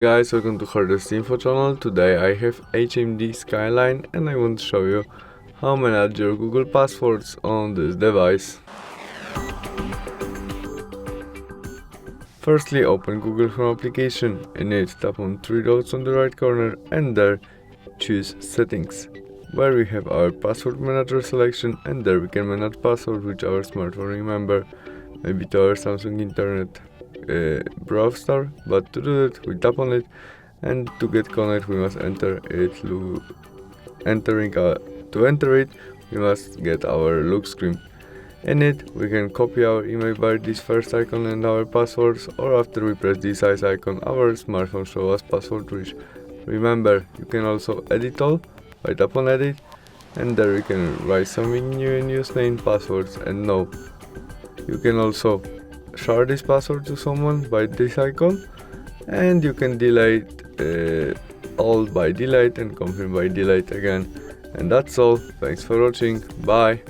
Guys, welcome to HardReset.Info channel. Today I have HMD Skyline and I want to show you how to manage your Google passwords on this device. Firstly, open Google Chrome application. In it, tap on three dots on the right corner and there choose Settings, where we have our password manager selection, and there we can manage password with our smartphone. Remember, maybe to our Samsung Internet browser, but to do that we tap on it, and to get connected we must enter it. To enter it we must get our look screen. In it we can copy our email by this first icon and our passwords, or after we press this size icon our smartphone shows us password rich. Remember, you can also edit all by tap on edit, and there you can write something new in username, passwords, and no. You can also share this password to someone by this icon, and you can delete all by delete and confirm by delete again. And that's all. Thanks for watching. Bye.